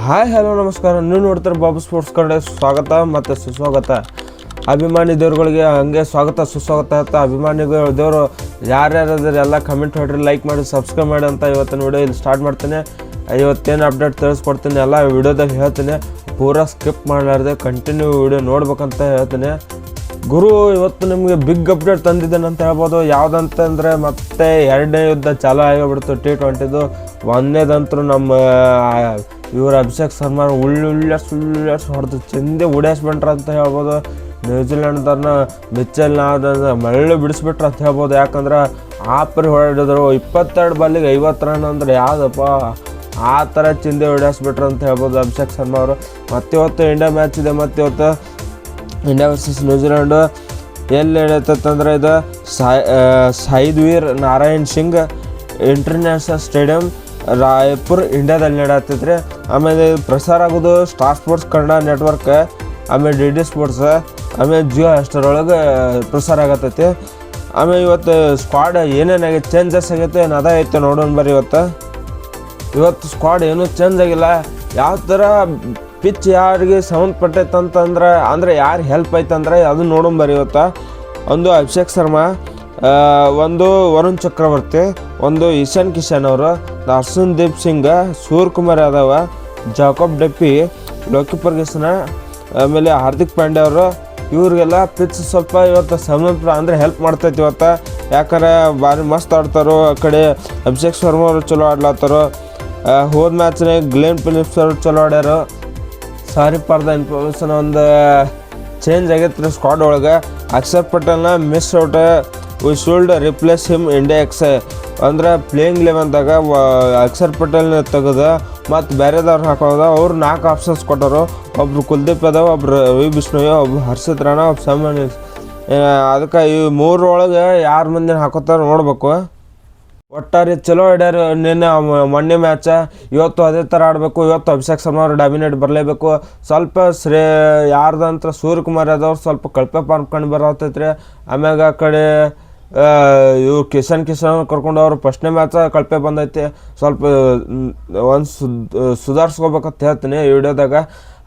Hi hello ನಮಸ್ಕಾರ. ನೀವು ನೋಡ್ತಾರೆ ಬಾಬು ಸ್ಪೋರ್ಟ್ಸ್ ಕಡೆ ಸ್ವಾಗತ ಮತ್ತು ಸುಸ್ವಾಗತ. ಅಭಿಮಾನಿ ದೇವ್ರುಗಳಿಗೆ ಹಂಗೆ ಸ್ವಾಗತ ಸುಸ್ವಾಗತ ಅಂತ ಅಭಿಮಾನಿಗಳು ದೇವರು ಯಾರ್ಯಾರಾದ್ರೆ ಎಲ್ಲ ಕಮೆಂಟ್ ಹೊಡ್ರಿ, ಲೈಕ್ ಮಾಡಿ, ಸಬ್ಸ್ಕ್ರೈಬ್ ಮಾಡಿ ಅಂತ ಇವತ್ತಿನ ವಿಡಿಯೋ ಇಲ್ಲಿ ಸ್ಟಾರ್ಟ್ ಮಾಡ್ತೇನೆ. ಇವತ್ತೇನು ಅಪ್ಡೇಟ್ ತಿಳಿಸ್ಕೊಡ್ತೀನಿ ಎಲ್ಲ ವಿಡಿಯೋದಾಗ ಹೇಳ್ತೀನಿ. ಪೂರಾ ಸ್ಕಿಪ್ ಮಾಡಲಾರ್ದೆ ಕಂಟಿನ್ಯೂ ವಿಡಿಯೋ ನೋಡ್ಬೇಕಂತ ಹೇಳ್ತೀನಿ. ಗುರು ಇವತ್ತು ನಿಮಗೆ ಬಿಗ್ ಅಪ್ಡೇಟ್ ತಂದಿದ್ದೇನೆ ಅಂತ ಹೇಳ್ಬೋದು. ಯಾವುದಂತಂದರೆ ಮತ್ತೆ ಎರಡನೇ ಯುದ್ಧ ಚಾಲೂ ಆಗಿಬಿಡ್ತು T20. ಒಂದನೇದಂತರೂ ನಮ್ಮ ಇವರು ಅಭಿಷೇಕ್ ಶರ್ಮಾ ಉಳ್ಳಾಸ್ ಹೊಡೆದು ಚೆಂದೆ ಉಡಾಯಿಸ್ಬಿಟ್ರ ಅಂತ ಹೇಳ್ಬೋದು. ನ್ಯೂಜಿಲೆಂಡ್ದವ್ರನ್ನ ಮಿಚ್ಚೆಲ್ ಮಳ್ಳು ಬಿಡಿಸ್ಬಿಟ್ರು ಅಂತ ಹೇಳ್ಬೋದು. ಯಾಕಂದ್ರೆ ಆಪರಿ ಹೊಡೆಡಿದ್ರು 22 ಬಾಲಿಗೆ 50 ರನ್ ಅಂದ್ರೆ ಯಾವುದಪ್ಪ, ಆ ಥರ ಚಿಂದೆ ಹೊಡೆಸ್ಬಿಟ್ರು ಅಂತ ಹೇಳ್ಬೋದು ಅಭಿಷೇಕ್ ಶರ್ಮಾ ಅವರು. ಇವತ್ತು ಇಂಡಿಯಾ ಮ್ಯಾಚ್ ಇದೆ. ಇವತ್ತು ಇಂಡಿಯಾ ವರ್ಸಸ್ ನ್ಯೂಜಿಲೆಂಡು ಎಲ್ಲಿ ನಡೆಯುತ್ತಂದ್ರೆ ಇದು ಶಹೀದ್ ವೀರ್ ನಾರಾಯಣ್ ಸಿಂಗ್ ಇಂಟರ್ನ್ಯಾಷನಲ್ ಸ್ಟೇಡಿಯಂ ರಾಯಪುರ್ ಇಂಡಿಯಾದಲ್ಲಿ ನಡೆಯತ್ತೈತ್ರಿ. ಆಮೇಲೆ ಪ್ರಸಾರ ಆಗೋದು ಸ್ಟಾರ್ ಸ್ಪೋರ್ಟ್ಸ್ ಕನ್ನಡ ನೆಟ್ವರ್ಕ್, ಆಮೇಲೆ DD ಸ್ಪೋರ್ಟ್ಸ್, ಆಮೇಲೆ ಜಿಯೋ ಹಾಟ್‌ಸ್ಟಾರ್ ಒಳಗೆ ಪ್ರಸಾರ ಆಗತ್ತೈತಿ. ಆಮೇಲೆ ಇವತ್ತು ಸ್ಕ್ವಾಡ್ ಏನೇನಾಗೈತೆ ಚೇಂಜಸ್ ಆಗೈತೆ ಅದ ಐತೆ ನೋಡೋಣ ಬರ್ರಿ. ಇವತ್ತು ಸ್ಕ್ವಾಡ್ ಏನೂ ಚೇಂಜ್ ಆಗಿಲ್ಲ. ಯಾವ ಥರ ಪಿಚ್ ಯಾರಿಗೆ ಸಂಬಂಧಪಟ್ಟೈತಂತಂದ್ರೆ ಅಂದರೆ ಯಾರು ಹೆಲ್ಪ್ ಐತಂದ್ರೆ ಅದನ್ನ ನೋಡೋಣ ಬರ್ರಿ. ಒಂದು ಅಭಿಷೇಕ್ ಶರ್ಮಾ, ಒಂದು ವರುಣ್ ಚಕ್ರವರ್ತಿ, ಒಂದು ಇಶಾನ್ ಕಿಶನ್ ಅವರು, ಹರ್ಷದೀಪ್ ಸಿಂಗ್, ಸೂರ್ಯಕುಮಾರ್ ಯಾದವ್, ಜಾಕೋಬ್ ಡೆಪ್ಪಿ, ಲೋಕಿ ಫರ್ಗ್ಯೂಸನ್, ಆಮೇಲೆ ಹಾರ್ದಿಕ್ ಪಾಂಡ್ಯ ಅವರು. ಇವ್ರಿಗೆಲ್ಲ ಪಿಚ್ ಸ್ವಲ್ಪ ಇವತ್ತು ಸಂಬಂಧ ಅಂದರೆ ಹೆಲ್ಪ್ ಮಾಡ್ತೈತಿ ಇವತ್ತು. ಯಾಕಂದ್ರೆ ಭಾರಿ ಮಸ್ತ್ ಆಡ್ತಾರೋ. ಆ ಕಡೆ ಅಭಿಷೇಕ್ ಶರ್ಮಾ ಅವರು ಚಲೋ ಆಡ್ಲತ್ತಾರೋ. ಹೋದ ಮ್ಯಾಚ್ನಾಗ ಗ್ಲೆನ್ ಫಿಲಿಪ್ಸ್ ಅವರು ಚಲೋ ಆಡ್ಯಾರು. ಸಾರಿ ಫಾರ್ ದ ಇನ್ಫಾರ್ಮೇಷನ್, ಒಂದು ಚೇಂಜ್ ಆಗೈತೆ ರೀ ಸ್ಕ್ವಾಡ್ ಒಳಗೆ. ಅಕ್ಷರ್ ಪಟೇಲ್ನ miss out, we should replace him India X ಅಂದ್ರೆ ಪ್ಲೇಯಿಂಗ್ ಲೆವೆನ್ದಾಗ ಅಕ್ಷರ್ ಪಟೇಲ್ನ ತೆಗೆದು ಮತ್ತು ಬೇರೆದವ್ರು ಹಾಕೋದ. ಅವ್ರು 4 ಆಪ್ಷನ್ಸ್ ಕೊಟ್ಟರು. ಒಬ್ರು ಕುಲ್ದೀಪ್ ಯಾದವ್, ಒಬ್ರು ರವಿ ಬಿಷ್ಣೋಯ್, ಒಬ್ರು ಹರ್ಷಿತ್ ರಾಣಾ, ಒಬ್ಬ ಸಾಮಾನ್ಯ. ಅದಕ್ಕೆ ಈ 3 ಒಳಗೆ ಯಾರು ಮಂದಿನ ಹಾಕೋತಾರ ನೋಡ್ಬೇಕು. ಒಟ್ಟಾರೆ ಚಲೋ ಆಡ್ಯಾರ ನಿನ್ನೆ ಮೊನ್ನೆ ಮ್ಯಾಚ. ಇವತ್ತು ಅದೇ ಥರ ಆಡಬೇಕು. ಇವತ್ತು ಅಭಿಷೇಕ್ ಶರ್ಮಾ ಅವರು ಡಾಮಿನೇಟ್ ಬರಲೇಬೇಕು. ಸ್ವಲ್ಪ ಯಾರ್ದಂತ್ರ ಸೂರ್ಯಕುಮಾರ್ ಯಾದವ್ ಸ್ವಲ್ಪ ಕಳಪೆ ಫಾರ್ಮ್ ಕಂಡು ಬರತೈತ್ರಿ. ಆಮ್ಯಾಗ ಆ ಕಡೆ ಇವ್ರು ಕಿಶನ್ ಕರ್ಕೊಂಡು ಅವರು ಫಸ್ಟ್ನೇ ಮ್ಯಾಚ ಕಳಪೆ ಬಂದೈತಿ. ಸ್ವಲ್ಪ ಒಂದು ಸುಧಾರಿಸ್ಕೋಬೇಕಂತ ಹೇಳ್ತೀನಿ ಈ ವಿಡಿಯೋದಾಗ.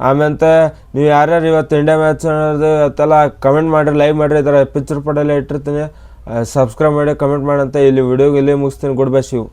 ಆಮೇಲೆ ನೀವು ಯಾರ್ಯಾರು ಇವತ್ತು ಇಂಡಿಯಾ ಮ್ಯಾಚ್ ಇವತ್ತೆಲ್ಲ ಕಮೆಂಟ್ ಮಾಡಿರಿ, ಲೈವ್ ಮಾಡಿರಿ. ಇದರ ಪಿಕ್ಚರ್ ಪಡೆಲ್ಲ ಇಟ್ಟಿರ್ತೀನಿ. ಸಬ್ಸ್ಕ್ರೈಬ್ ಮಾಡಿ, ಕಮೆಂಟ್ ಮಾಡಿ ಅಂತ ಇಲ್ಲಿ ವಿಡಿಯೋಗೆ ಇಲ್ಲಿ ಮುಗಿಸ್ತೀನಿ. Good bye, Shiv.